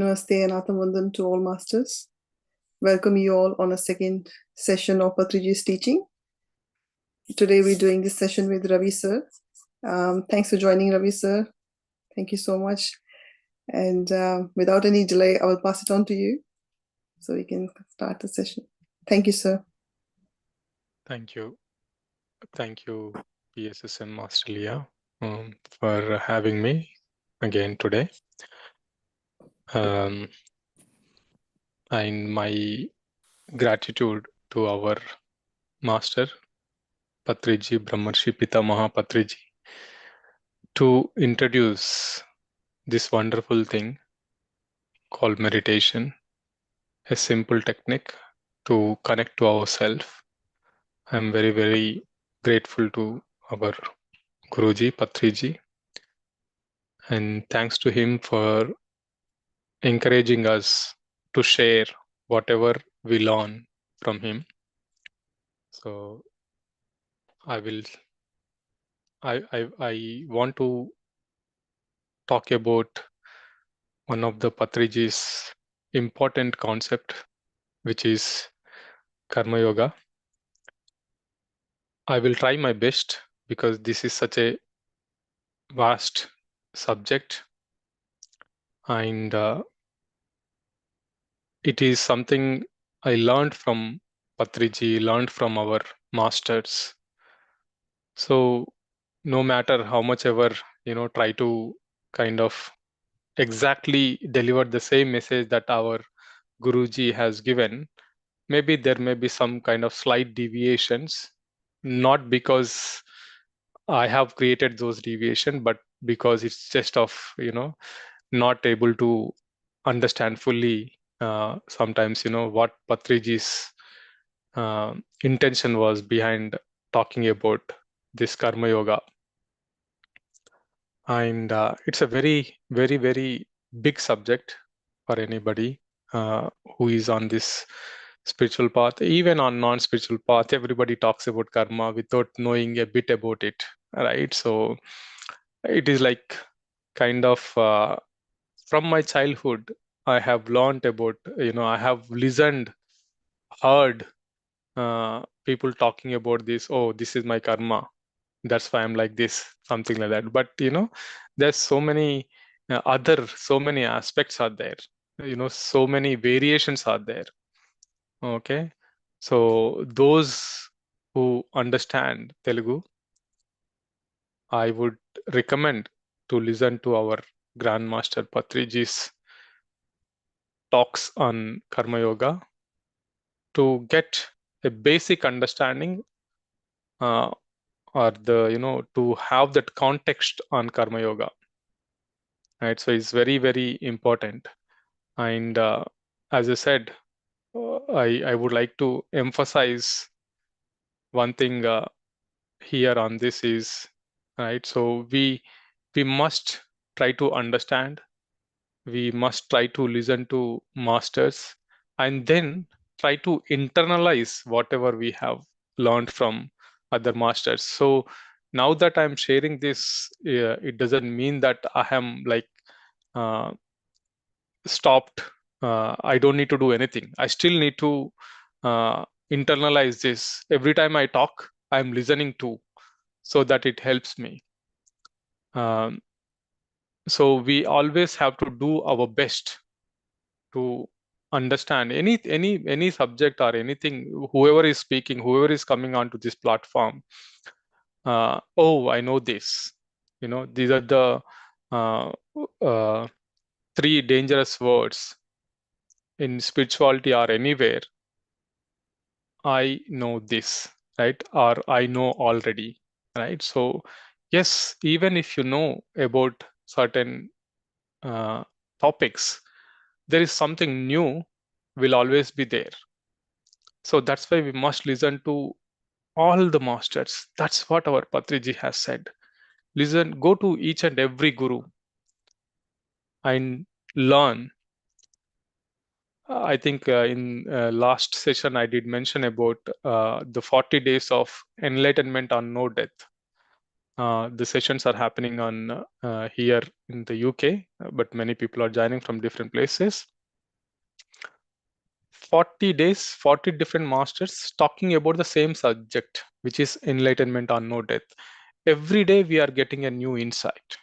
Namaste and Athamundan to all masters. Welcome you all on a second session of Patriji's teaching. Today we're doing this session with Ravi sir. Thanks for joining, Ravi sir. Thank you so much. And without any delay, I will pass it on to you so we can start the session. Thank you, sir. Thank you. Thank you, PSSM Australia, for having me again today. And my gratitude to our master, Patriji, Brahmarshi Pitamaha Patriji, to introduce this wonderful thing called meditation, a simple technique to connect to ourselves. I'm very, very grateful to our Guruji, Patriji, and thanks to him for encouraging us to share whatever we learn from him. So I want to talk about one of the Patriji's important concept, which is Karma Yoga. I will try my best because this is such a vast subject, and it is something I learned from Patriji, learned from our masters. So no matter how much ever, try to kind of exactly deliver the same message that our Guruji has given, maybe there may be some kind of slight deviations, not because I have created those deviation, but because it's just of, not able to understand fully sometimes, what Patriji's intention was behind talking about this Karma Yoga. And it's a very, very, very big subject for anybody who is on this spiritual path. Even on non-spiritual path, everybody talks about karma without knowing a bit about it, right? So it is like kind of from my childhood, I have learned about, I have listened, heard people talking about this. Oh, this is my karma, that's why I'm like this, something like that. But there's so many so many aspects are there, so many variations are there. Okay, so those who understand Telugu, I would recommend to listen to our Grandmaster Patriji's talks on Karma Yoga to get a basic understanding, or to have that context on Karma Yoga. Right, so it's very, very important. And as I said, I would like to emphasize one thing here on this is, right, so we must try to understand, we must try to listen to masters, and then try to internalize whatever we have learned from other masters. So now that I'm sharing this, it doesn't mean that I am like stopped. I don't need to do anything. I still need to internalize this. Every time I talk, I'm listening to, so that it helps me. So we always have to do our best to understand any subject or anything, whoever is speaking, whoever is coming onto this platform. Oh, I know this. These are the three dangerous words in spirituality or anywhere. I know this, right? Or I know already, right? So yes, even if you know about certain topics, there is something new will always be there. So that's why we must listen to all the masters. That's what our Patriji has said. Listen, go to each and every guru and learn. I think in last session I did mention about the 40 days of enlightenment on no death. The sessions are happening on here in the UK, but many people are joining from different places. 40 days, 40 different masters talking about the same subject, which is enlightenment or no death. Every day we are getting a new insight.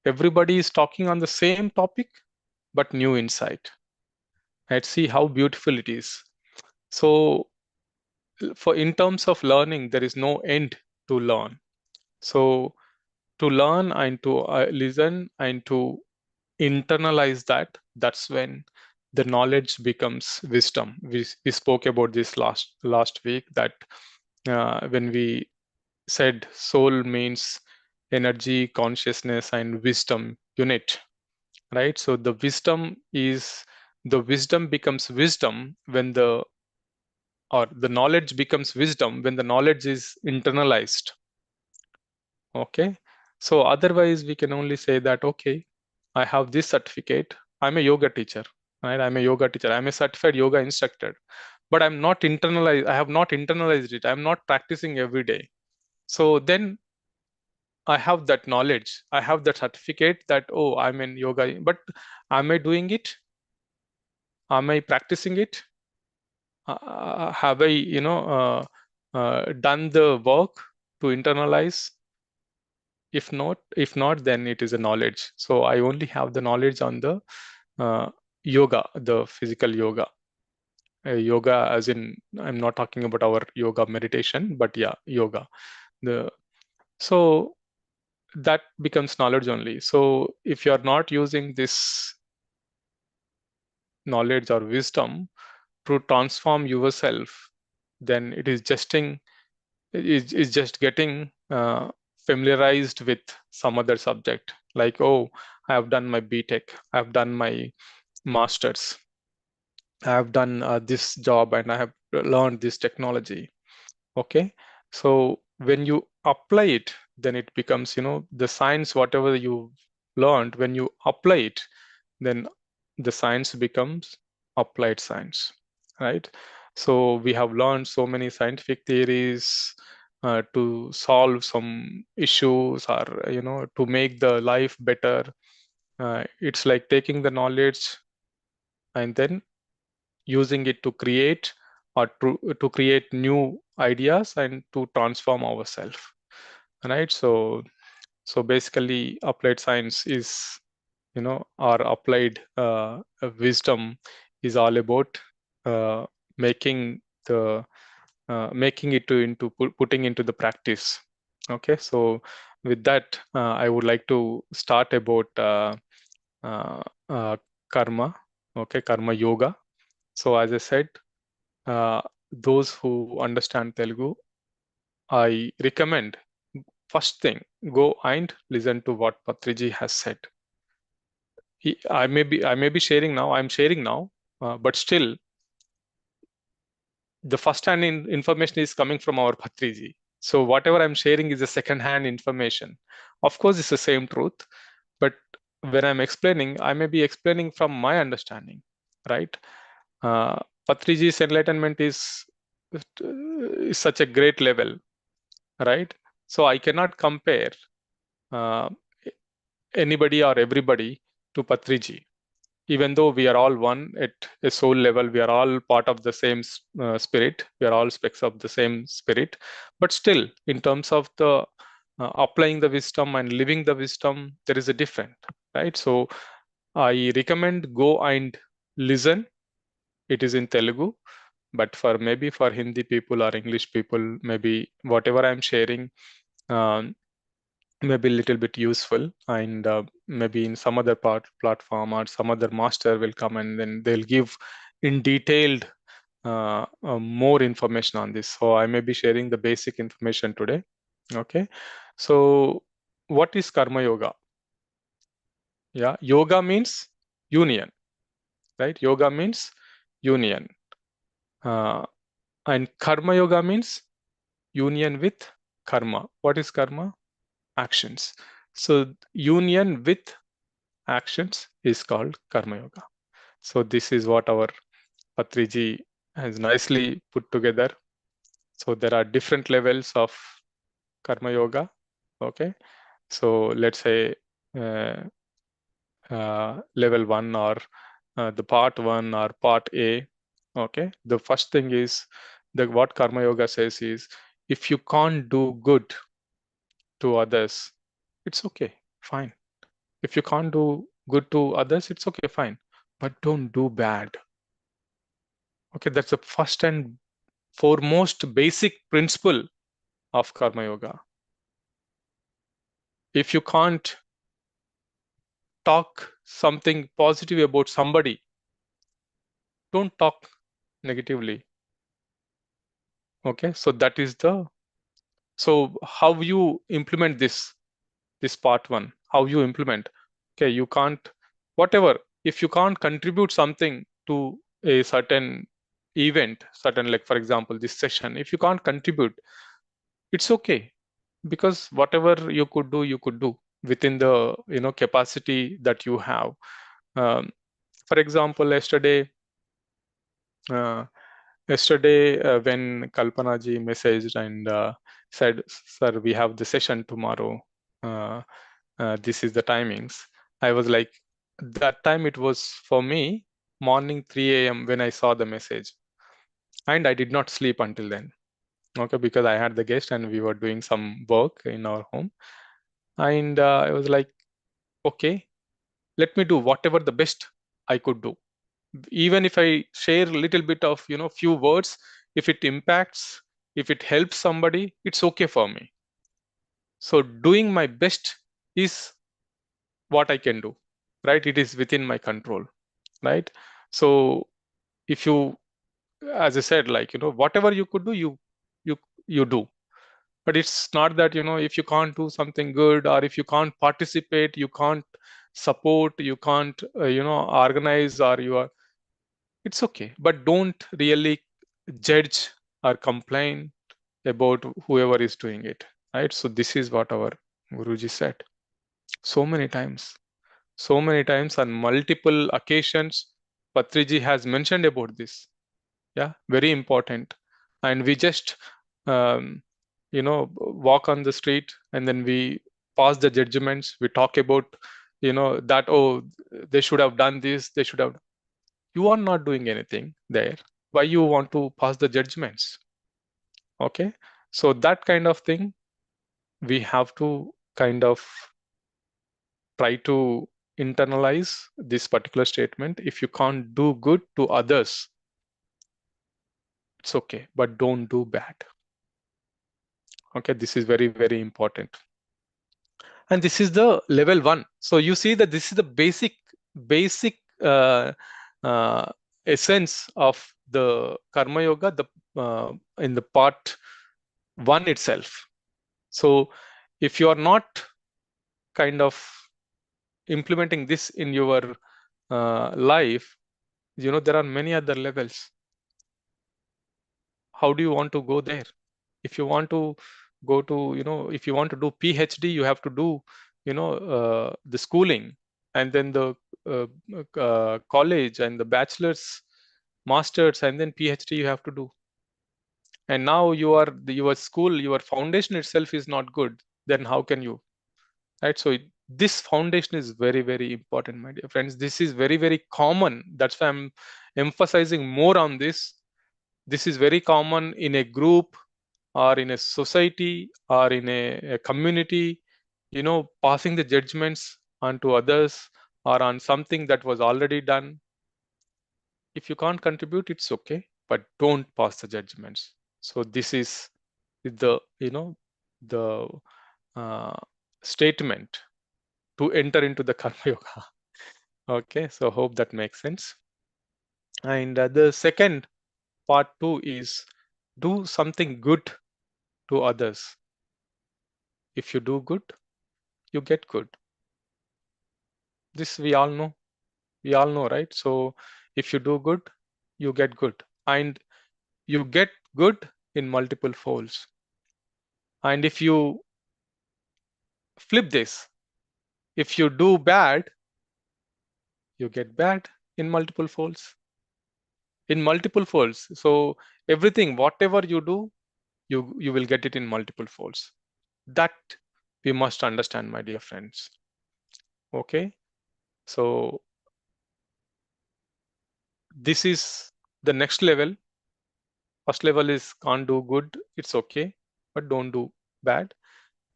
Everybody is talking on the same topic, but new insight. Let's see how beautiful it is. So, for in terms of learning, there is no end to learn. So, to learn and to listen and to internalize that, that's when the knowledge becomes wisdom. We spoke about this last week, that when we said soul means energy, consciousness, and wisdom unit, right? So the wisdom becomes wisdom when the knowledge becomes wisdom when the knowledge is internalized. Okay, so otherwise we can only say that, okay, I have this certificate, I'm a yoga teacher, right? I'm a yoga teacher, I'm a certified yoga instructor, but I have not internalized it, I'm not practicing every day. So then I have that knowledge, I have that certificate that, oh, I'm in yoga, but am I doing it? Am I practicing it? Have I, done the work to internalize? If not, then it is a knowledge. So I only have the knowledge on the yoga, the physical yoga. Yoga, as in, I'm not talking about our yoga meditation, but yeah, yoga. So that becomes knowledge only. So if you are not using this knowledge or wisdom to transform yourself, then it is just getting familiarized with some other subject. Like, oh, I have done my BTech, I have done my masters, I have done this job, and I have learned this technology. Okay, so when you apply it, then it becomes, the science, whatever you learned, when you apply it, then the science becomes applied science, right? So we have learned so many scientific theories to solve some issues, or to make the life better. It's like taking the knowledge and then using it to create, or to create new ideas and to transform ourselves, right? So basically applied science is, our applied wisdom is all about uh, making the making it into putting into the practice. Okay, so with that, I would like to start about uh, uh, karma. Okay, karma yoga. So as I said, uh, those who understand Telugu, I recommend, first thing, go and listen to what Patriji has said. I may be sharing now. I'm sharing now, but still, the first-hand information is coming from our Patriji. So whatever I'm sharing is a second-hand information. Of course, it's the same truth, but when I'm explaining, I may be explaining from my understanding, right? Uh, Patriji's enlightenment is such a great level, right? So I cannot compare uh, anybody or everybody to Patriji. Even though we are all one at a soul level, we are all part of the same spirit, we are all specks of the same spirit, but still, in terms of the applying the wisdom and living the wisdom, there is a difference, right? So I recommend go and listen. It is in Telugu, but for Hindi people or English people, maybe whatever I'm sharing um, maybe a little bit useful, and maybe in some other platform or some other master will come and then they'll give in detailed more information on this. So I may be sharing the basic information today. Okay, so what is karma yoga? Yeah, yoga means union, right? Yoga means union, uh, and karma yoga means union with karma. What is karma? Actions. So union with actions is called karma yoga. So this is what our Patriji has nicely put together. So there are different levels of karma yoga. Okay, so let's say level 1 or the part 1 or part A. Okay, the first thing is that what Karma Yoga says is, if you can't do good to others, it's okay, fine. If you can't do good to others, it's okay, fine. But don't do bad. Okay, that's the first and foremost basic principle of Karma Yoga. If you can't talk something positive about somebody, don't talk negatively. Okay, so that is the, so how you implement this part 1, how you implement. Okay, you can't, whatever, if you can't contribute something to a certain event, certain, like for example this session, if you can't contribute, it's okay, because whatever you could do within the capacity that you have. For example, uh, yesterday when Kalpana ji messaged and said, sir, we have the session tomorrow, uh, this is the timings, I was like, that time it was for me morning 3 a.m. when I saw the message, and I did not sleep until then. Okay, because I had the guest and we were doing some work in our home, and I was like, okay, let me do whatever the best I could do. Even if I share a little bit of few words, if it impacts, if it helps somebody, it's okay for me. So doing my best is what I can do, right? It is within my control, right? So if you, as I said, like whatever you could do, you you do. But it's not that if you can't do something good, or if you can't participate, you can't support, you can't organize, or you are, it's okay. But don't really judge or complain about whoever is doing it, right? So this is what our Guruji said so many times. So many times on multiple occasions, Patriji has mentioned about this. Yeah, very important. And we just, walk on the street and then we pass the judgments. We talk about, that, oh, they should have done this, they should have. You are not doing anything there. Why you want to pass the judgments? Okay. So that kind of thing, we have to kind of try to internalize this particular statement. If you can't do good to others, it's okay, but don't do bad. Okay, this is very, very important. And this is the level 1. So you see that this is the basic uh, essence of the Karma Yoga, the in the part 1 itself. So if you are not kind of implementing this in your life, there are many other levels. How do you want to go there? If you want to go to, if you want to do PhD, you have to do, the schooling, and then the college, and the bachelor's, master's, and then PhD you have to do. And now your school, your foundation itself is not good. Then how can you, right? So this foundation is very, very important, my dear friends. This is very, very common. That's why I'm emphasizing more on this. This is very common in a group, or in a society, or in a community, passing the judgments onto others, or on something that was already done. If you can't contribute, it's okay, but don't pass the judgments. So this is the the uh, statement to enter into the Karma Yoga. Okay, so hope that makes sense. And the second part 2 is, do something good to others. If you do good, you get good. This we all know, right? So if you do good, you get good, and you get good in multiple folds. And if you flip this, if you do bad, you get bad in multiple folds. In multiple folds. So everything, whatever you do, you will get it in multiple folds. That we must understand, my dear friends. Okay, so this is the next level. First level is can't do good, it's okay, but don't do bad.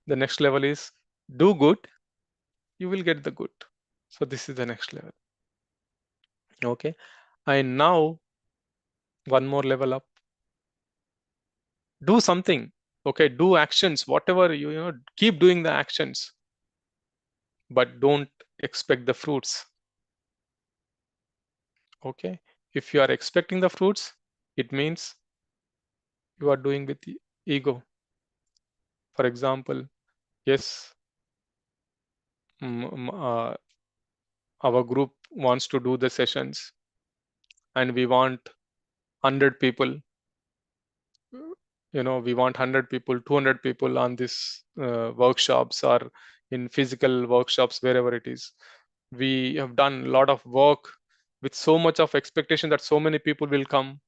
The next level is do good, you will get the good. So this is the next level. Okay, and now one more level up. Do something. Okay, do actions, whatever you know, keep doing the actions, but don't expect the fruits. Okay, if you are expecting the fruits, it means you are doing with the ego. For example, yes, our group wants to do the sessions and we want 100 people, you know, we want 100 people, 200 people on this workshops or in physical workshops, wherever it is. We have done a lot of work with so much of expectation that so many people will come.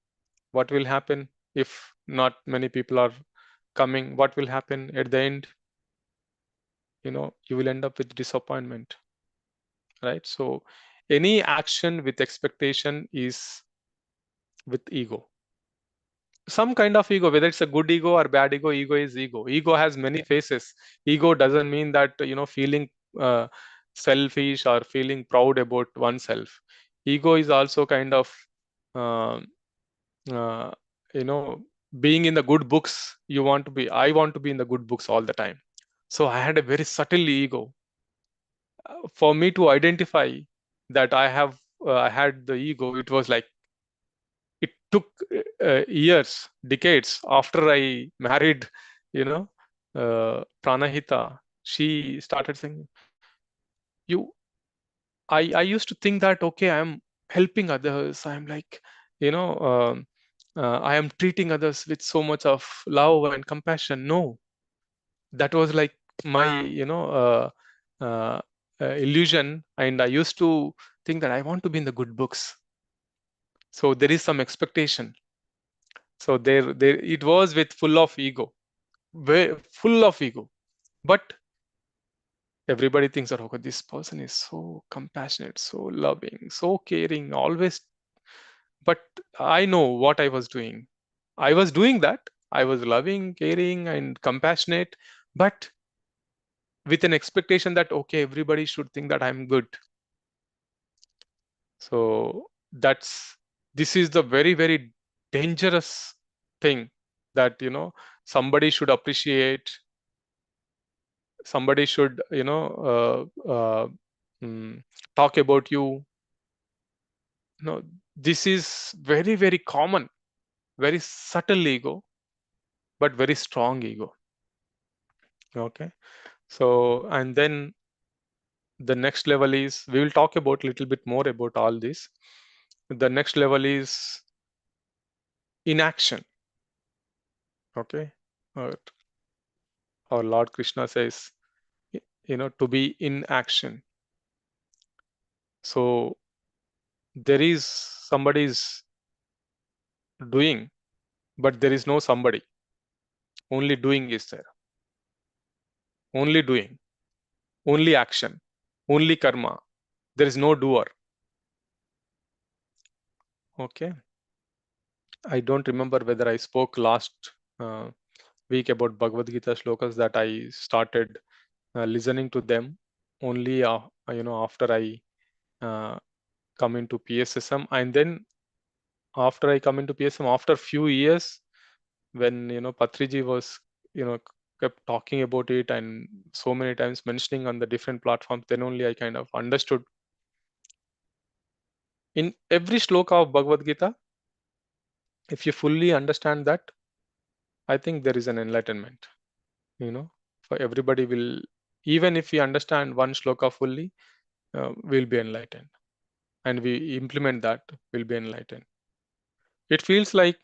What will happen if not many people are coming? What will happen at the end? You know, you will end up with disappointment, right? So any action with expectation is with ego, some kind of ego, whether it's a good ego or bad ego. Ego is ego. Ego has many faces. Ego doesn't mean that, you know, feeling uh, selfish or feeling proud about oneself. Ego is also kind of uh, uh, you know, being in the good books. You want to be, I want to be in the good books all the time. So I had a very subtle ego. For me to identify that I had the ego, it was like it took years, decades after I married, you know, Pranahita. She started saying, "You, I used to think that okay, I am helping others. I am like, you know, I am treating others with so much of love and compassion." No, that was like my, you know, illusion, and I used to think that I want to be in the good books. So there is some expectation. So there it was with full of ego, very full of ego. But everybody thinks that okay, this person is so compassionate, so loving, so caring, always. But I know what I was doing. I was doing that. I was loving, caring, and compassionate, but with an expectation that okay, everybody should think that I'm good. So that's this is the very, very dangerous thing, that you know, somebody should appreciate, somebody should, you know, talk about you. No, this is very, very common, very subtle ego, but very strong ego. Okay, so and then the next level is, we will talk about a little bit more about all this. The next level is inaction. Okay, uh, our Lord Krishna says, you know, to be in action. So there is somebody is doing, but there is no somebody. Only doing is there. Only doing, only action, only karma. There is no doer. Okay. I don't remember whether I spoke last uh, week about Bhagavad Gita shlokas that I started listening to them only, you know, after I uh, come into PSSM, and then after I come into PSM, after few years, when you know Patriji was, you know, kept talking about it and so many times mentioning on the different platforms, then only I kind of understood. In every shloka of Bhagavad Gita, if you fully understand that, I think there is an enlightenment. You know, for everybody will, even if we understand one shloka fully, we'll be enlightened, and we implement that, will be enlightened. It feels like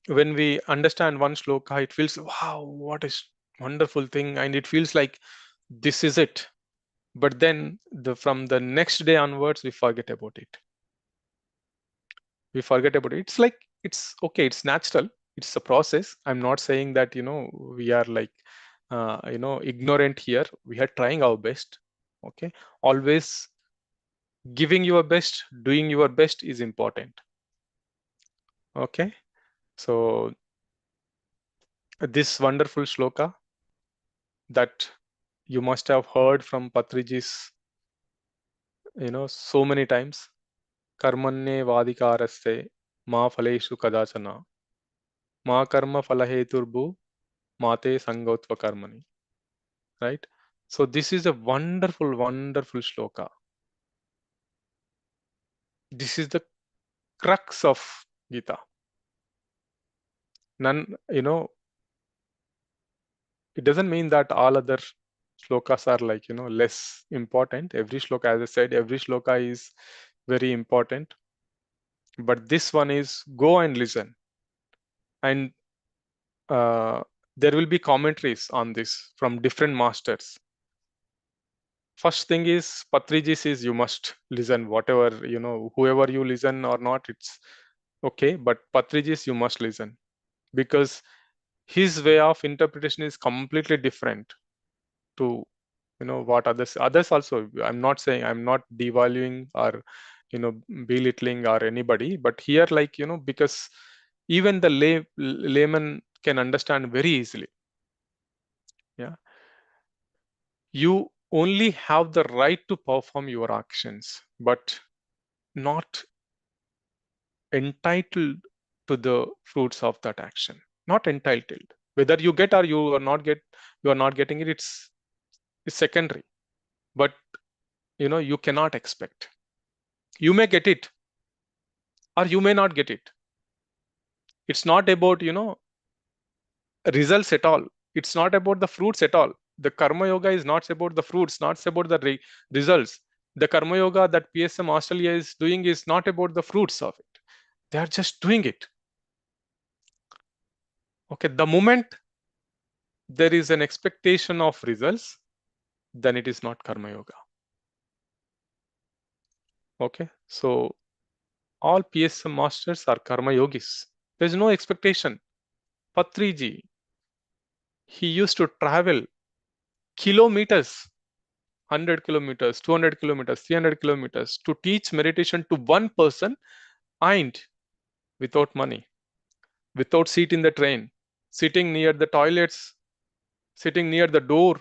when we understand one shloka, it feels wow, what is wonderful thing, and it feels like this is it. But then from the next day onwards, we forget about it. We forget about it. It's like it's okay. It's natural. It's a process. I'm not saying that, you know, we are like ignorant here. We are trying our best. Okay, always giving your best, doing your best is important. Okay, so this wonderful shloka that you must have heard from Patriji's, so many times. Karmanye vadikarasya ma phaleshu kadachana ma karma phalaheturbu mate sangotva karmani. Right? So this is a wonderful, wonderful shloka. This is the crux of Gita. None, it doesn't mean that all other shlokas are like, less important. Every shloka, as I said, every shloka is very important. But this one is go and listen. And there will be commentaries on this from different masters. First thing is Patriji says you must listen, whatever, whoever you listen or not, it's okay. But Patriji you must listen, because his way of interpretation is completely different to what others also. I'm not saying, I'm not devaluing or belittling or anybody, but here, like, because even the layman can understand very easily. Yeah, you only have the right to perform your actions, but not entitled to the fruits of that action. Not entitled. Whether you get or you are not getting it, it's secondary. But you cannot expect. You may get it or you may not get it. It's not about results at all. It's not about the fruits at all. The karma yoga is not about the fruits, not about the results. The karma yoga that PSM Australia is doing is not about the fruits of it. They are just doing it. Okay, the moment there is an expectation of results, then it is not karma yoga. Okay, so all PSM masters are karma yogis. There is no expectation. Patriji, he used to travel kilometers, 100 kilometers, 200 kilometers, 300 kilometers to teach meditation to one person, and without money, without seat in the train, sitting near the toilets, sitting near the door,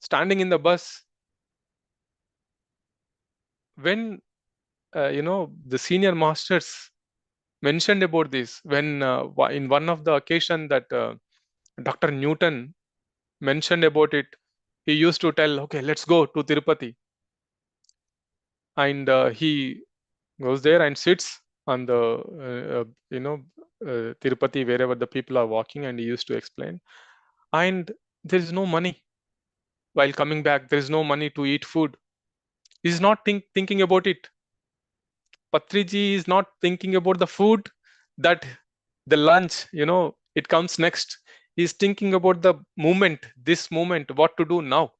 standing in the bus. When the senior masters mentioned about this, when in one of the occasion that Dr. Newton mentioned about it, he used to tell, okay, let's go to Tirupati. And he goes there and sits on the, Tirupati, wherever the people are walking, and he used to explain. And there is no money. While coming back, there is no money to eat food. He's not thinking about it. Patriji is not thinking about the food, that the lunch, it comes next. He's thinking about the moment, this moment, what to do now.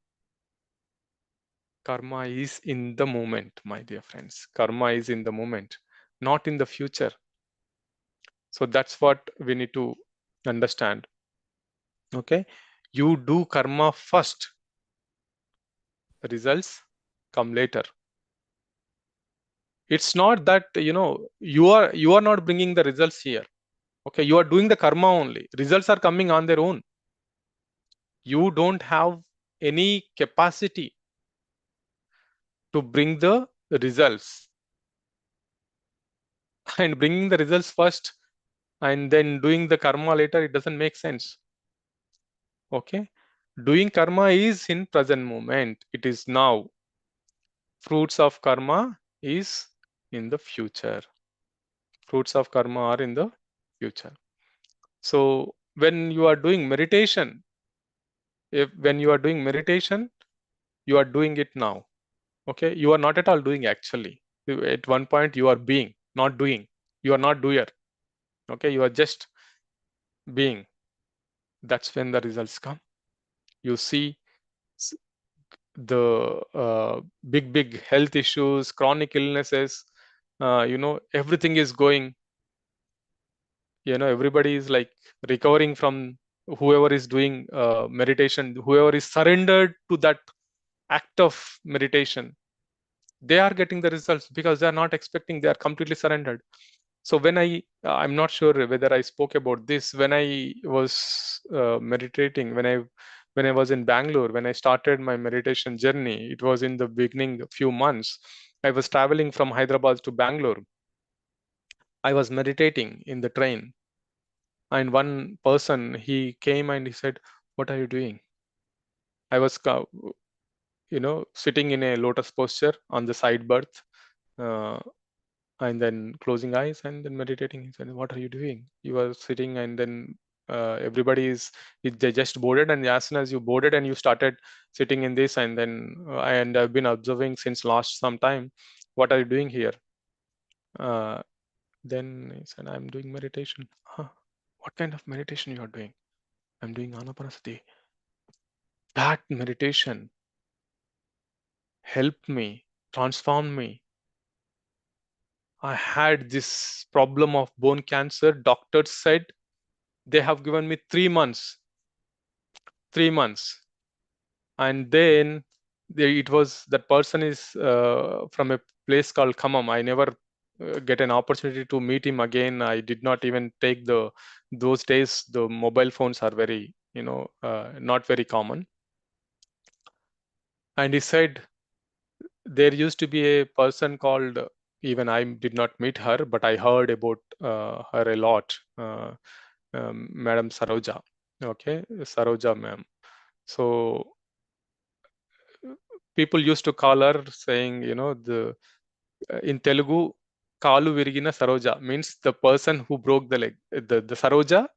Karma is in the moment, my dear friends. Karma is in the moment, not in the future. So that's what we need to understand. Okay, you do karma first, the results come later. It's not that you are not bringing the results here. Okay, you are doing the karma only. Results are coming on their own. You don't have any capacity to bring the results. And bringing the results first and then doing the karma later, it doesn't make sense. Okay, doing karma is in present moment. It is now. Fruits of karma is in the future. Fruits of karma are in the future. So when you are doing meditation, when you are doing meditation, you are doing it now. Okay, you are not at all doing actually. At one point you are being, not doing. You are not doer. Okay, you are just being. That's when the results come. You see the big health issues, chronic illnesses, everything is going, everybody is like recovering from whoever is doing meditation, whoever is surrendered to that act of meditation, they are getting the results because they are not expecting, they are completely surrendered. So when I'm not sure whether I spoke about this, when I was meditating, when I was in Bangalore, when I started my meditation journey, it was in the beginning, a few months. I was traveling from Hyderabad to Bangalore. I was meditating in the train, and one person, he came and he said, "What are you doing?" I was, sitting in a lotus posture on the side berth, uh, and then closing eyes and then meditating. He said, "What are you doing?" You are sitting, and then everybody they just boarded, and as soon as you boarded and you started sitting in this, and then and I've been observing since last some time. What are you doing here? Uh, then he said, "I'm doing meditation." Huh. What kind of meditation you are doing? I'm doing Anapanasati. That meditation helped me, transformed me. I had this problem of bone cancer. Doctors said they have given me 3 months, 3 months. And then it was, that person is from a place called Khammam. I never get an opportunity to meet him again. I did not even take those days, the mobile phones are very, not very common. And he said, there used to be a person called, even I did not meet her, but I heard about her a lot, Madam Saroja. Okay, Saroja ma'am. So people used to call her saying, in Telugu, Kalu Virigina Saroja means the person who broke the leg. The Saroja,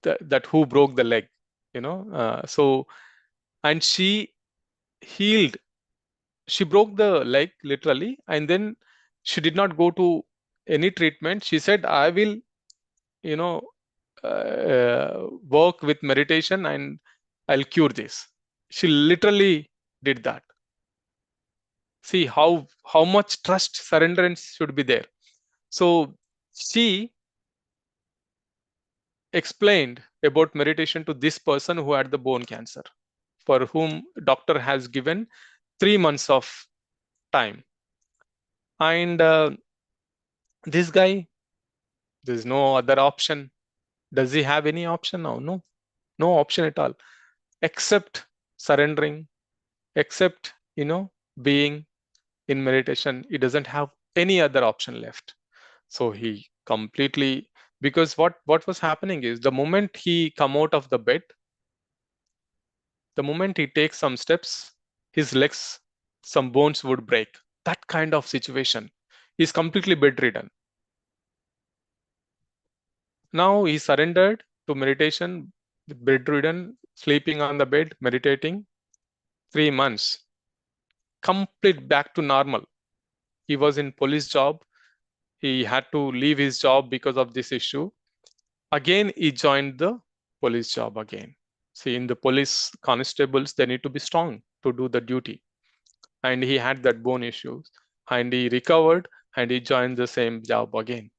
that who broke the leg, so, and she healed. She broke the leg literally, and then she did not go to any treatment. She said, I will, you know, work with meditation and I'll cure this. She literally did that. See how much trust, surrenderance should be there. So she explained about meditation to this person who had the bone cancer, for whom doctor has given 3 months of time. And this guy, there's no other option. Does he have any option now? No, no option at all, except surrendering, except, being in meditation. He doesn't have any other option left. So he completely, because what was happening is, the moment he come out of the bed, the moment he takes some steps, his legs, some bones would break. That kind of situation. He's completely bedridden. Now he surrendered to meditation, bedridden, sleeping on the bed, meditating. 3 months, complete back to normal. He was in police job. He had to leave his job because of this issue. Again, he joined the police job again. See, in the police constables, they need to be strong to do the duty. And he had that bone issues, and he recovered, and he joined the same job again.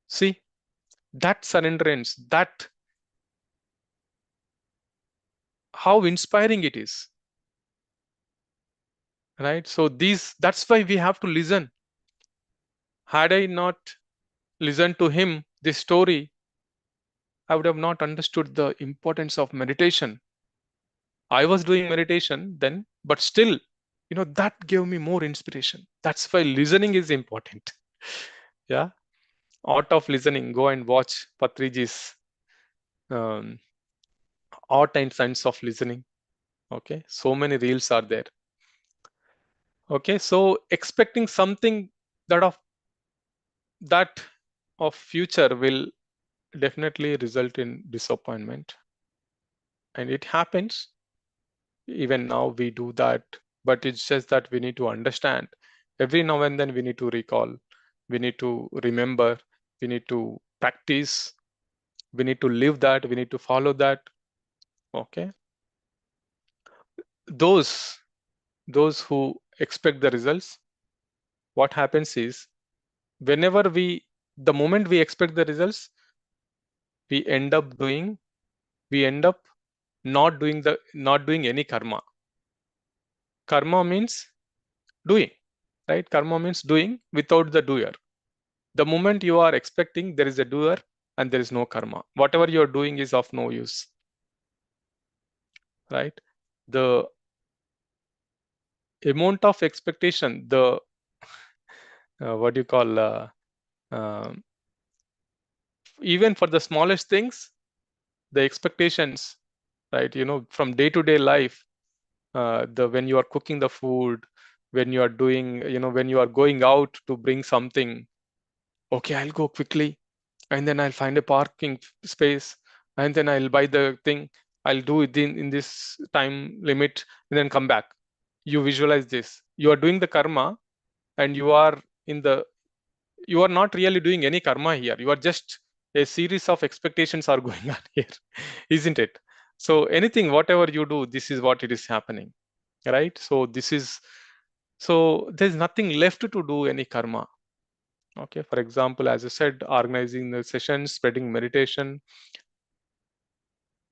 See, that surrenderance, that how inspiring it is, right? So that's why we have to listen. Had I not listened to him, this story, I would have not understood the importance of meditation. I was doing meditation then, but still, that gave me more inspiration. That's why listening is important. Yeah. Art of listening. Go and watch Patriji's um, art and science of listening. Okay. So many reels are there. Okay. So expecting something that that of future will definitely result in disappointment. And it happens. Even now we do that, but it's just that we need to understand. Every now and then we need to recall, we need to remember, we need to practice, we need to live that, we need to follow that. Okay. Those who expect the results, what happens is, whenever the moment we expect the results, we end up doing we end up not doing any karma. Karma means doing, right? Karma means doing without the doer. The moment you are expecting, there is a doer and there is no karma. Whatever you are doing is of no use, right? The amount of expectation, the what do you call, um, even for the smallest things, the expectations, right? From day to day life, when you are cooking the food, when you are doing, when you are going out to bring something, okay, I'll go quickly and then I'll find a parking space and then I'll buy the thing. I'll do it in this time limit and then come back. You visualize this. You are doing the karma and in the you are not really doing any karma here. You are just a series of expectations are going on here, isn't it? So anything, whatever you do, this is what it is happening, right? So there's nothing left to do any karma. Okay, for example, as I said, organizing the sessions, spreading meditation,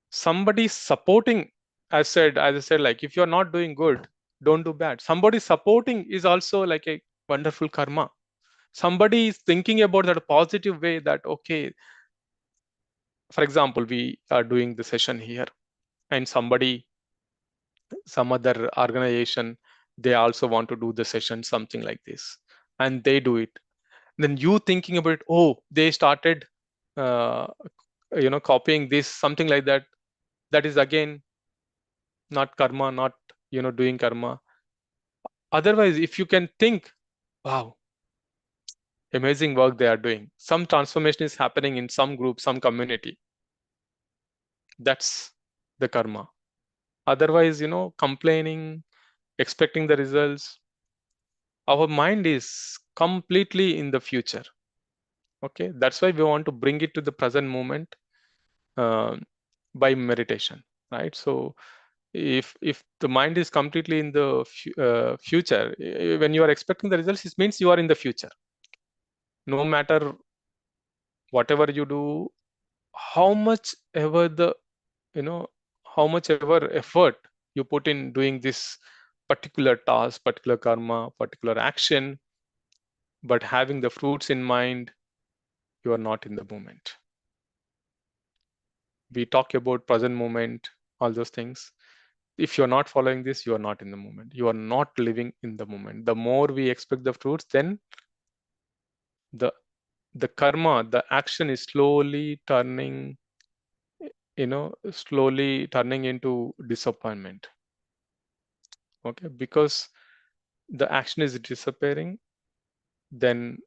somebody supporting, as I said, like if you're not doing good, don't do bad. Somebody supporting is also like a wonderful karma. Somebody is thinking about that positive way that, okay, for example, we are doing the session here and some other organization, they also want to do the session, something like this, and they do it. Then you thinking about, oh, they started, uh, copying this, something like that. That is again not karma, not, doing karma. Otherwise, if you can think, wow, amazing work they are doing. Some transformation is happening in some group, some community. That's the karma. Otherwise, complaining, expecting the results, our mind is completely in the future. Okay, that's why we want to bring it to the present moment, um, by meditation, right? So if the mind is completely in the future, when you are expecting the results, it means you are in the future. No matter whatever you do, how much ever the you know how much ever effort you put in doing this particular task, particular karma, particular action, but having the fruits in mind, you are not in the moment. We talk about present moment, all those things. If you're not following this, you are not in the moment. You are not living in the moment. The more we expect the fruits, then the the karma, the action is slowly turning into disappointment. Okay, because the action is disappearing, then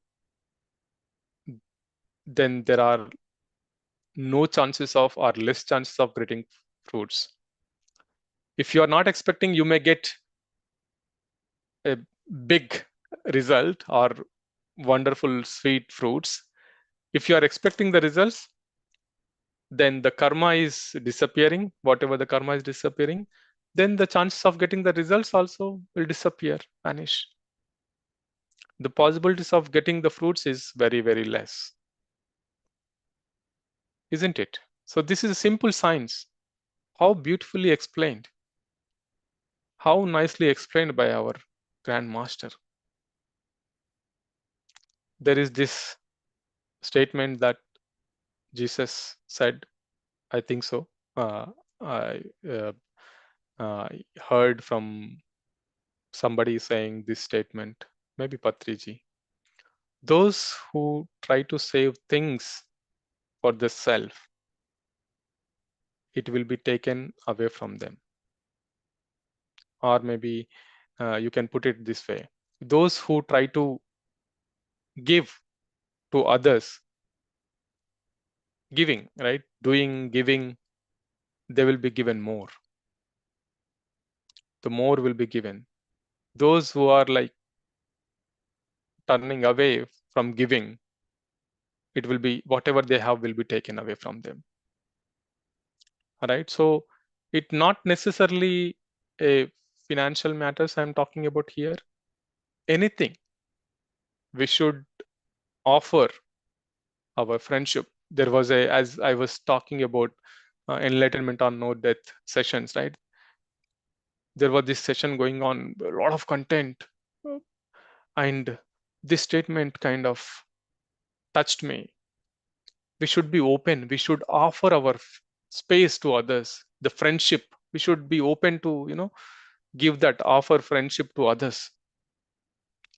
there are no chances of, or less chances of getting fruits. If you are not expecting, you may get a big result or wonderful sweet fruits. If you are expecting the results, then the karma is disappearing. Whatever the karma is disappearing, then the chances of getting the results also will disappear, vanish. The possibilities of getting the fruits is very, very less, isn't it? So this is a simple science. How beautifully explained, how nicely explained by our Grand Master. There is this statement that Jesus said, I think so. I heard from somebody saying this statement, maybe Patriji. Those who try to save things for the self, it will be taken away from them. Or maybe you can put it this way. Those who try to give to others, giving, right? Doing, giving, they will be given more. The more will be given. Those who are like turning away from giving, it will be whatever they have will be taken away from them. All right. So it not necessarily a financial matters I'm talking about here. Anything we should offer our friendship. There was as I was talking about enlightenment or no death sessions, right? There was this session going on, a lot of content, and this statement kind of touched me. We should be open. We should offer our space to others. The friendship, we should be open to, give that, offer friendship to others.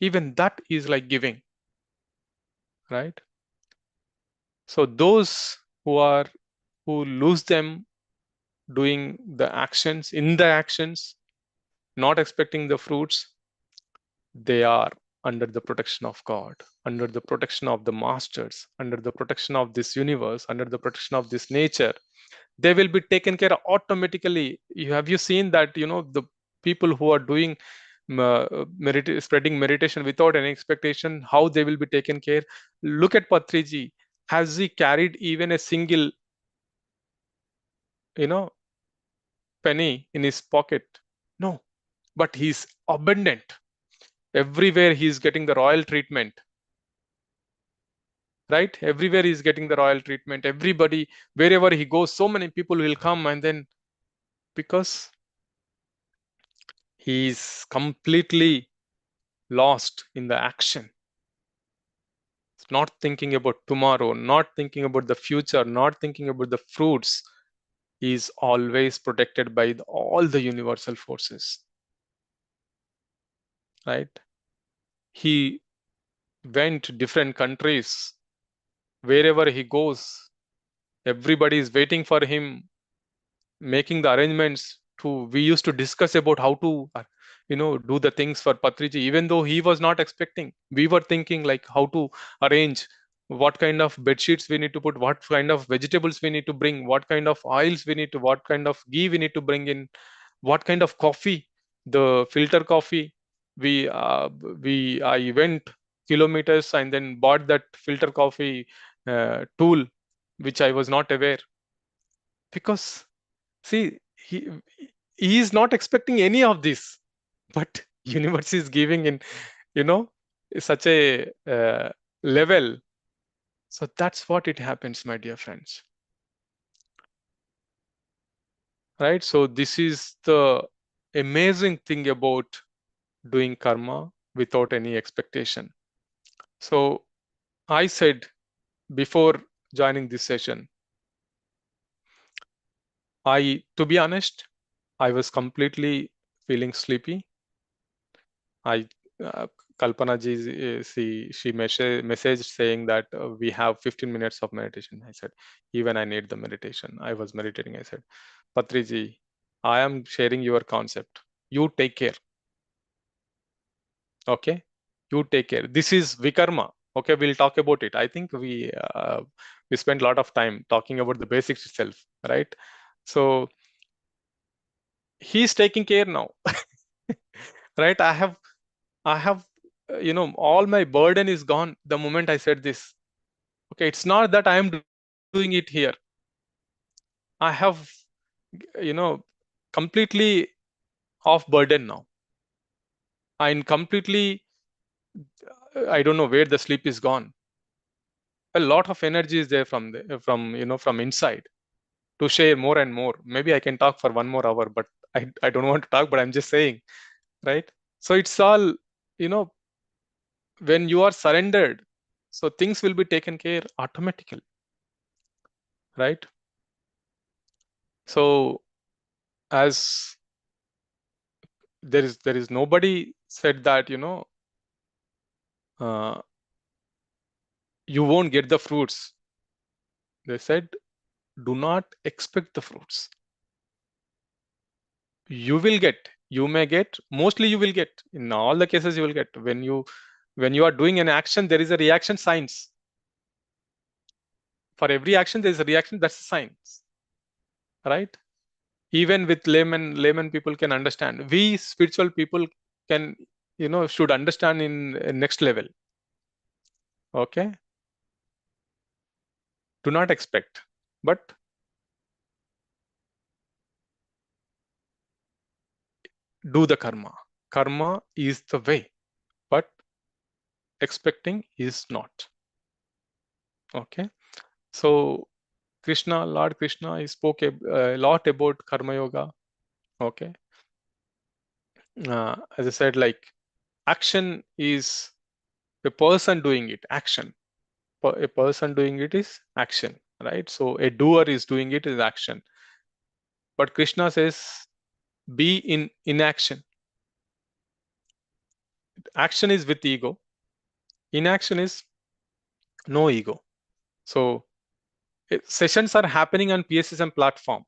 Even that is like giving, right? So those who lose them doing the actions, in the actions, not expecting the fruits, they are under the protection of God, under the protection of the masters, under the protection of this universe, under the protection of this nature. They will be taken care of automatically. Have you seen that, the people who are doing spreading meditation without any expectation, how they will be taken care? Look at Patriji. Has he carried even a single, you know, penny in his pocket? No, but he's abundant. Everywhere he's getting the royal treatment, right? Everywhere he's getting the royal treatment. Everybody, wherever he goes, so many people will come, and then because he's completely lost in the action, not thinking about tomorrow, not thinking about the future, not thinking about the fruits. He's always protected by all the universal forces, right? He went to different countries. Wherever he goes, everybody is waiting for him, making the arrangements to. We used to discuss about how to do the things for Patriji, even though he was not expecting. We were thinking like how to arrange, what kind of bed sheets we need to put, what kind of vegetables we need to bring, what kind of oils we need to, what kind of ghee we need to bring in, what kind of coffee, the filter coffee. I went kilometers and then bought that filter coffee tool, which I was not aware. Because see, he is not expecting any of this, but universe is giving in, you know, such a level. So that's what it happens, my dear friends. Right? So this is the amazing thing about doing karma without any expectation. So I said before joining this session, to be honest, I was completely feeling sleepy. I uh, Kalpana ji, she messaged saying that we have 15 minutes of meditation. I said, even I need the meditation. I was meditating. I said, Patriji, I am sharing your concept. You take care. Okay, you take care. This is Vikarma. Okay, we'll talk about it. I think we spent a lot of time talking about the basics itself, right? So he's taking care now, right? I have, all my burden is gone the moment I said this. Okay, it's not that I am doing it here. I have, completely off burden now. I'm completely, I don't know where the sleep is gone. A lot of energy is there from inside to share more and more. Maybe I can talk for 1 more hour, but I don't want to talk, but I'm just saying, right? So it's all, you know, when you are surrendered, so things will be taken care automatically, right? So as there is nobody said that uh, you won't get the fruits. They said do not expect the fruits. You will get, you may get, mostly you will get. In all the cases you will get. When you are doing an action, there is a reaction signs. For every action there is a reaction, that's a signs, right? Even with layman people can understand. We spiritual people can, should understand in next level. Okay, do not expect, but do the karma. Karma is the way, but expecting is not. Okay, so Krishna, Lord Krishna, he spoke a lot about karma yoga. Okay. As I said, like action is the person doing it. Action. A person doing it is action, right? So a doer is doing it is action. But Krishna says, be in inaction. Action is with ego. Inaction is no ego. So sessions are happening on PSSM platform.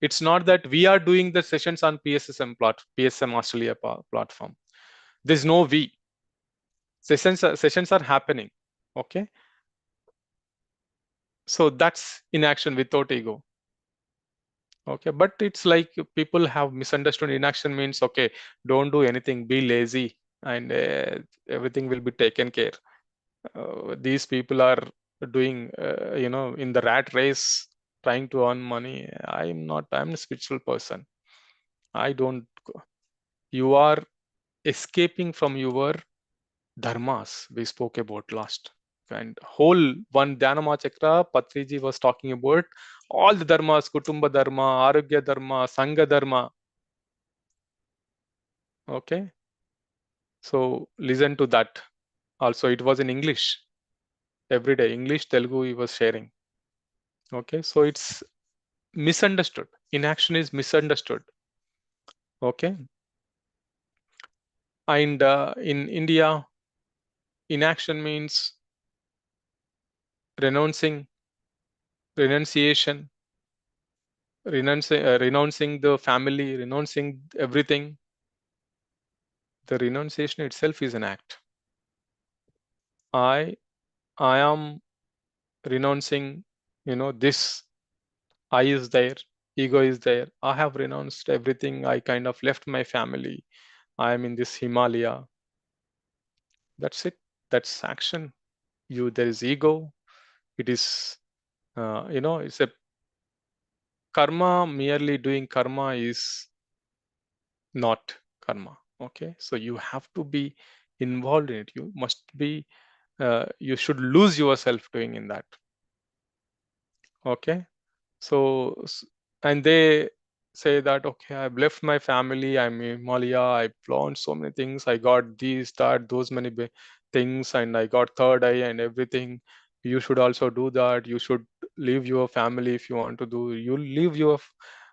It's not that we are doing the sessions on PSM Australia platform. There's no we. Sessions are happening. Okay. So that's inaction without ego. Okay, but it's like people have misunderstood inaction means, okay, don't do anything, be lazy, and everything will be taken care. These people are doing, in the rat race, trying to earn money. I'm a spiritual person. I don't, you are escaping from your dharmas we spoke about last. And whole one Dhanama Chakra, Patriji was talking about all the dharmas, Kutumba Dharma, Arogya Dharma, Sangha Dharma. Okay. So listen to that. Also, it was in English. Every day, English, Telugu, he was sharing. Okay. So it's misunderstood. Inaction is misunderstood. Okay. And in India, inaction means renouncing, renunciation, renouncing the family, renouncing everything. The renunciation itself is an act. I am renouncing, this I is there, ego is there. I have renounced everything. I kind of left my family. I am in this Himalaya. That's it. That's action. There is ego. It is, it's a karma. Merely doing karma is not karma. Okay. So you have to be involved in it. You must be, you should lose yourself doing in that. Okay. So, and they say that, okay, I've left my family, I'm in Himalaya, I've learned so many things, I got these, that, those many things, and I got third eye and everything. You should also do that. You should leave your family if you want to do. You leave your,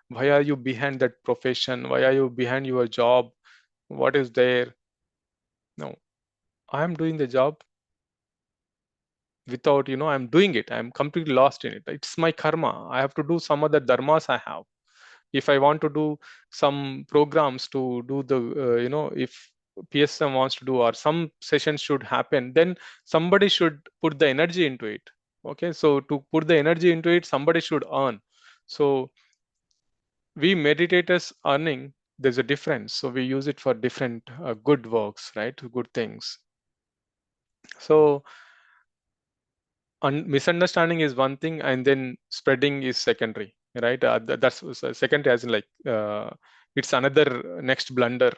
why are you behind that profession? Why are you behind your job? What is there? No, I'm doing the job without, I'm doing it. I'm completely lost in it. It's my karma. I have to do some other dharmas I have. If I want to do some programs to do the, if PSM wants to do, or some sessions should happen, then somebody should put the energy into it. Okay, so to put the energy into it, somebody should earn. So we meditators earning, there's a difference. So we use it for different good works, right? Good things. So misunderstanding is one thing, and then spreading is secondary, right? That's secondary, as in like it's another next blunder,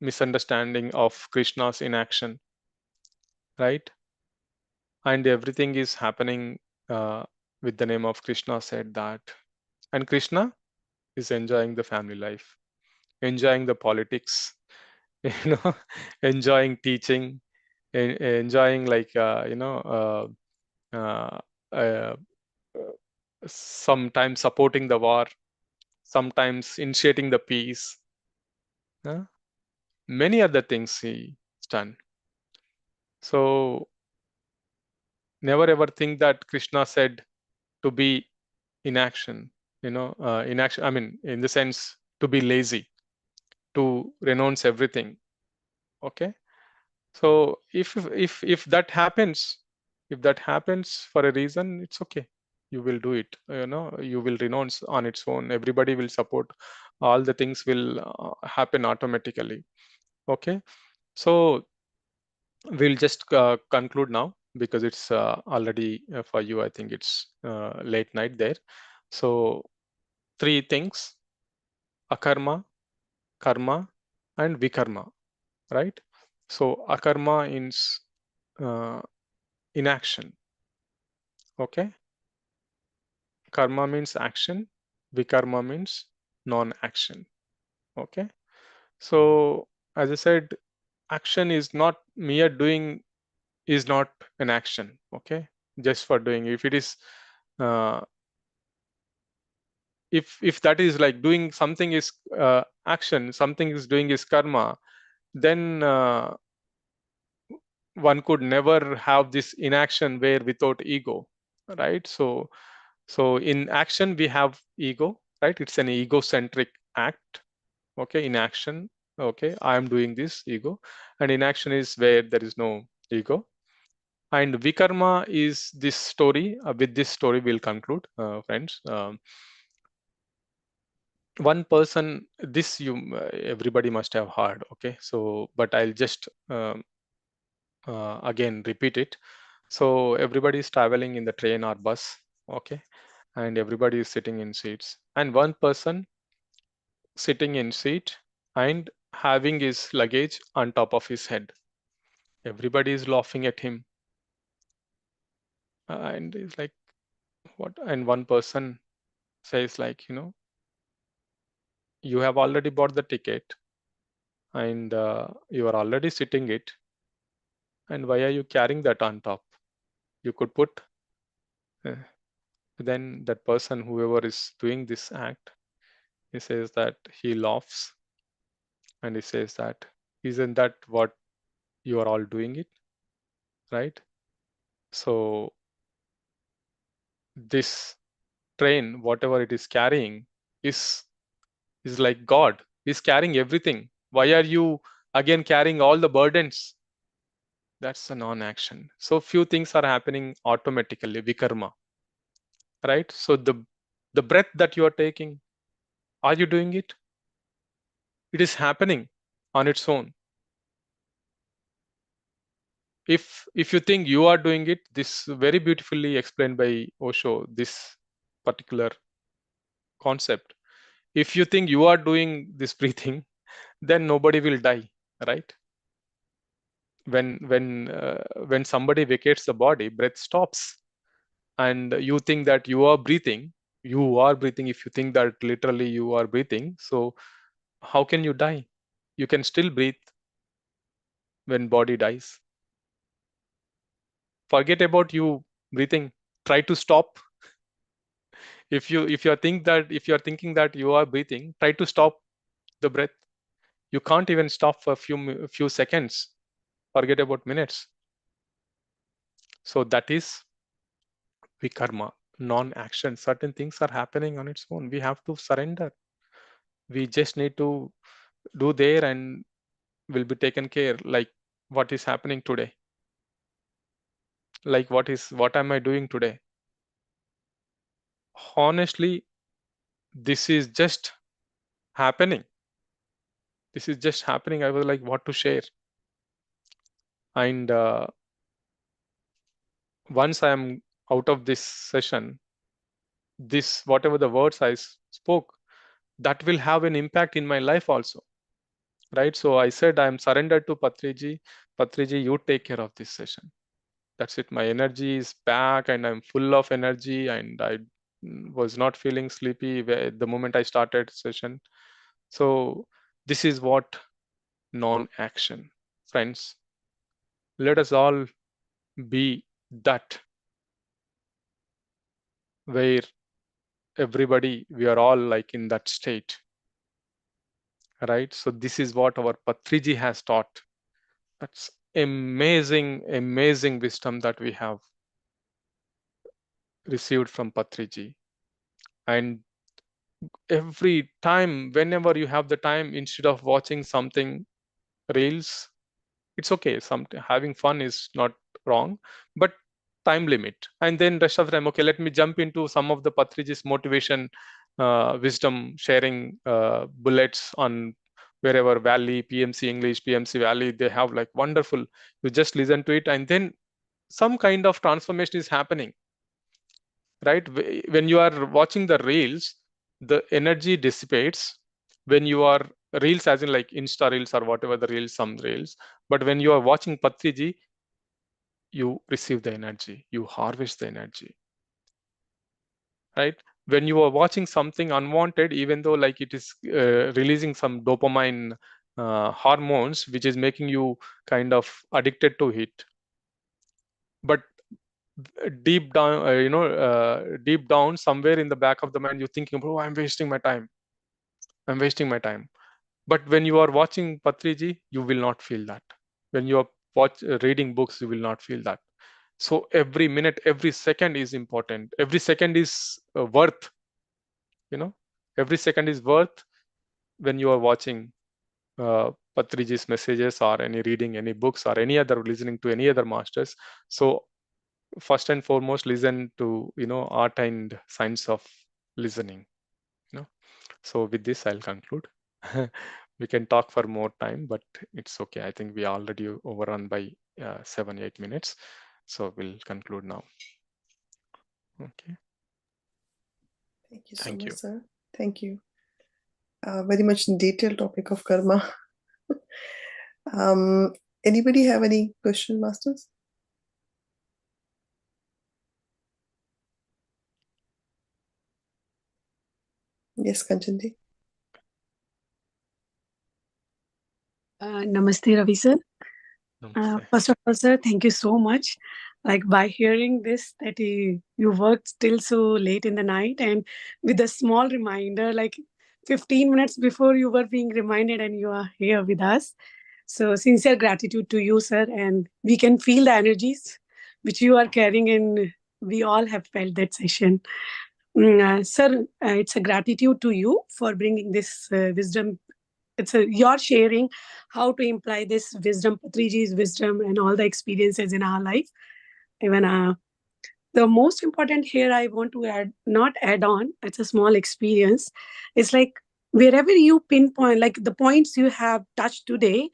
misunderstanding of Krishna's inaction, right? And everything is happening with the name of Krishna said that, and Krishna is enjoying the family life, enjoying the politics, enjoying teaching, enjoying like uh, uh, sometimes supporting the war, sometimes initiating the peace. Many other things he's done. So never ever think that Krishna said to be in action, in action, I mean, in the sense to be lazy, to renounce everything. Okay. So if that happens, if that happens for a reason, it's okay. You will do it. You will renounce on its own. Everybody will support. All the things will happen automatically. Okay. So we'll just conclude now because it's already for you. I think it's late night there. So three things: akarma, karma, and vikarma. Right. So akarma is uh, inaction. Okay. Karma means action. Vikarma means non-action. Okay. So as I said, action is not mere doing, is not an action. Okay. Just for doing. If it is, if that is like doing something is action, something is doing is karma, then one could never have this inaction where without ego, right? So in action we have ego, right? It's an egocentric act. Okay, in action, okay, I am doing this, ego. And inaction is where there is no ego. And vikarma is this story. With this story we'll conclude, friends. One person, this you everybody must have heard. Okay, so but I'll just again repeat it. So everybody is traveling in the train or bus. Okay, and everybody is sitting in seats, and one person sitting in seat and having his luggage on top of his head. Everybody is laughing at him, and he's like, what? And one person says like, you have already bought the ticket, and you are already sitting it, and why are you carrying that on top? You could put. uh, then that person, whoever is doing this act, he says that he laughs, and he says that, isn't that what you are all doing it, right? So this train, whatever it is carrying, is like God is carrying everything. Why are you again carrying all the burdens? That's a non-action. So few things are happening automatically, vikarma, right? So the breath that you are taking, are you doing it? It is happening on its own. If you think you are doing it, this very beautifully explained by Osho, this particular concept. If you think you are doing this breathing, then nobody will die, right? When somebody vacates the body, breath stops, and you think that you are breathing. You are breathing. If you think that literally you are breathing, so how can you die? You can still breathe when body dies. Forget about you breathing. Try to stop. If you are thinking that you are breathing, try to stop the breath. You can't even stop for a few seconds. Forget about minutes. So that is vikarma, non-action. Certain things are happening on its own. We have to surrender. We just need to do there and will be taken care. Like what is happening today? Like what am I doing today? Honestly, this is just happening. This is just happening. I was like, what to share? And once I am out of this session, this whatever the words I spoke, that will have an impact in my life also, right? So I said I'm surrendered to Patriji. Patriji, you take care of this session. That's it. My energy is back, and I'm full of energy, and I was not feeling sleepy the moment I started session. So this is what non-action, friends. Let us all be that, where everybody, we are all like in that state, right? So this is what our Patriji has taught. That's amazing wisdom that we have received from Patriji. And every time, whenever you have the time, instead of watching something reels, it's okay. Having fun is not wrong, but time limit. And then rest of the time, okay, let me jump into some of the Patriji's motivation, wisdom sharing bullets on wherever Valley, PMC English, PMC Valley, they have like wonderful. You just listen to it, and then some kind of transformation is happening, right? When you are watching the reels, the energy dissipates. When you are reels, as in like Insta reels or whatever the reels, some reels, but when you are watching Patriji, you receive the energy, you harvest the energy. right? When you are watching something unwanted, even though like it is releasing some dopamine hormones, which is making you kind of addicted to it, but deep down, deep down somewhere in the back of the mind, you're thinking, bro, I'm wasting my time. I'm wasting my time. But when you are watching Patriji, you will not feel that. When you are reading books, you will not feel that. So every minute, every second is important. Every second is worth, every second is worth when you are watching Patriji's messages or any reading any books or any other listening to any other masters. So first and foremost, listen to art and science of listening. So with this, I'll conclude. We can talk for more time, but it's okay. I think we are already overrun by 7-8 minutes, so we'll conclude now. Okay. Thank you so Thank much, you. sir. Thank you. Very much detailed topic of karma. Anybody have any question, masters? Yes, Kanchanji. Namaste, Ravi sir. Namaste. First of all, sir, thank you so much. Like by hearing this, that you worked till so late in the night, and with a small reminder, like 15 minutes before you were being reminded, and you are here with us. So sincere gratitude to you, sir, and we can feel the energies which you are carrying, and we all have felt that session. Sir, it's a gratitude to you for bringing this wisdom. You're sharing how to imply this wisdom, Patriji's wisdom, and all the experiences in our life. Even the most important here, I want to add, not add on. It's a small experience. It's like wherever you pinpoint, like the points you have touched today.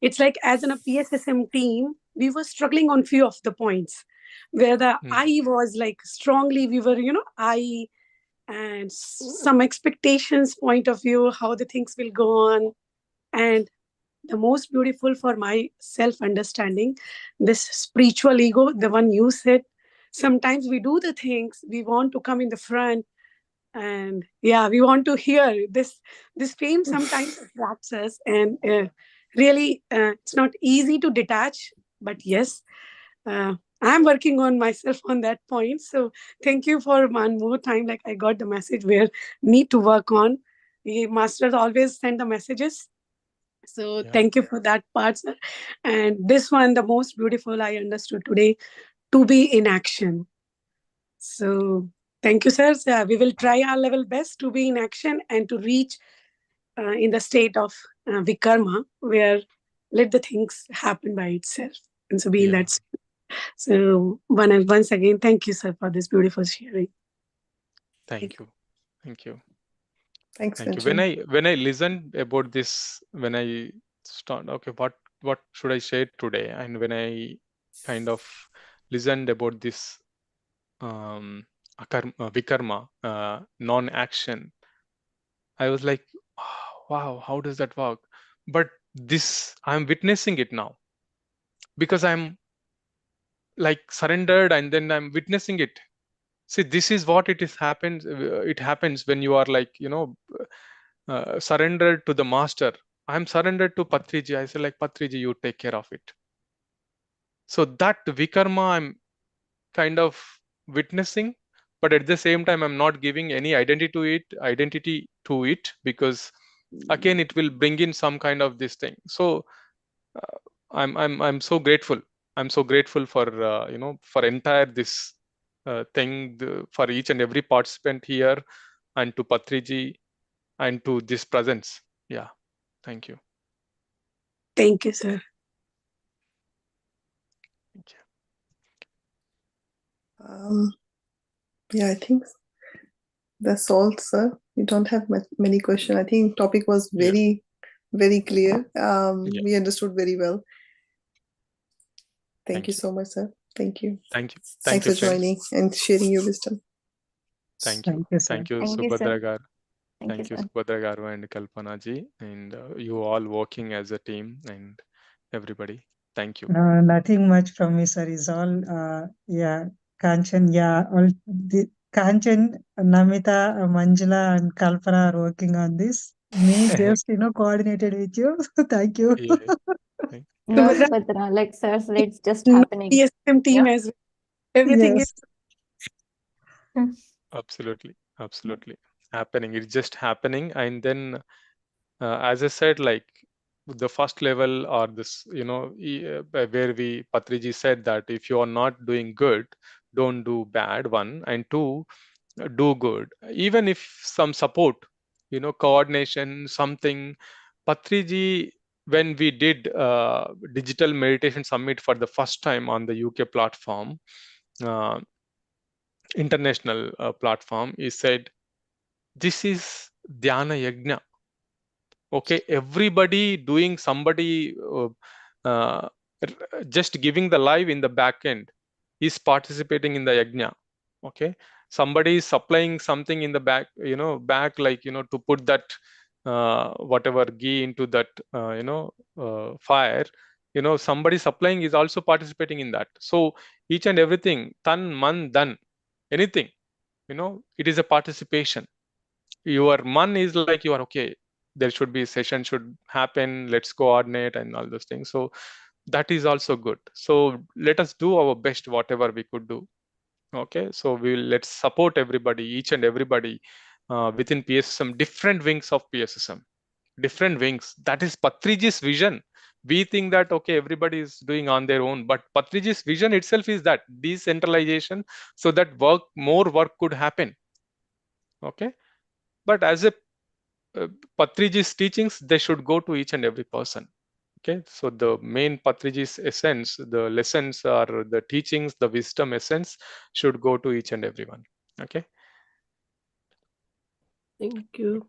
It's like as in a PSSM team, we were struggling on few of the points where the I was like strongly. We were, I and some expectations point of view, how the things will go on. And the most beautiful for my self understanding, this spiritual ego, the one you said, sometimes we do the things we want to come in the front, and yeah, we want to hear this fame sometimes attracts us, and really it's not easy to detach, but yes, I'm working on myself on that point. So thank you for one more time. Like I got the message where need to work on. The masters always send the messages. So thank you for that part, sir. And this one, the most beautiful I understood today, to be in action. So thank you, sir. So, we will try our level best to be in action and to reach in the state of vikarma, where let the things happen by itself. And so be in that. So once again, thank you, sir, for this beautiful sharing. Thank you. Thank you. Thanks, Thank you. Kanchan. When I listened about this, when I start, okay, what should I say today? And when I kind of listened about this vikarma, non-action, I was like, oh, wow, how does that work? But this, I'm witnessing it now because I'm like surrendered and then I'm witnessing it. See, this is what it is happens. It happens when you are like, surrendered to the master. I'm surrendered to Patriji. I say like, Patriji, you take care of it. So that vikarma I'm kind of witnessing, but at the same time, I'm not giving any identity to it because again, it will bring in some kind of this thing. So I'm so grateful. I'm so grateful for for entire this thing, for each and every participant here, and to Patriji and to this presence. Yeah, thank you. Thank you, sir. Thank you. Yeah, I think that's all, sir. We don't have many questions. I think topic was very, very clear. We understood very well. Thank you so much, sir. Thank you. Thank you. Thanks for joining and sharing your wisdom. Thank you. Thank you, Thank you, sir. Subhadra Garu. Thank you, Thank you, sir. Subhadra Garu and Kalpana ji, and you all working as a team and everybody. Thank you. Nothing much from me, sir. Is all, yeah, Kanchan, yeah, all Kanchan, Namita, Manjula, and Kalpana are working on this. Me just, coordinated with you. Thank you. Yeah. No, Subhadra, Subhadra, like sir said, it's just no happening. PSM team Yeah. as well. Everything Yes. Absolutely, absolutely happening. It's just happening, and then, as I said, like the first level or this, where Patriji said that if you are not doing good, don't do bad. One and two, do good. Even if some support, coordination, something. Patriji, when we did digital meditation summit for the first time on the UK platform, uh, international platform, he said, this is dhyana yajna. Okay, everybody doing somebody just giving the live in the back end is participating in the yajna. Okay, somebody is supplying something in the back, back, like, to put that whatever ghee into that fire, somebody supplying is also participating in that. So each and everything, tan man dan, anything, it is a participation. Your man is like, you are okay, there should be session should happen, let's coordinate and all those things. So that is also good. So let us do our best, whatever we could do. Okay, so let's support everybody, each and everybody within PSSM, different wings of PSSM, different wings. That is Patriji's vision. We think that, okay, everybody is doing on their own, but Patriji's vision itself is that decentralization, so that more work could happen. Okay, but as a Patriji's teachings, they should go to each and every person. Okay, so the main Patriji's essence, the lessons or the teachings, the wisdom essence should go to each and everyone. Okay. Thank you.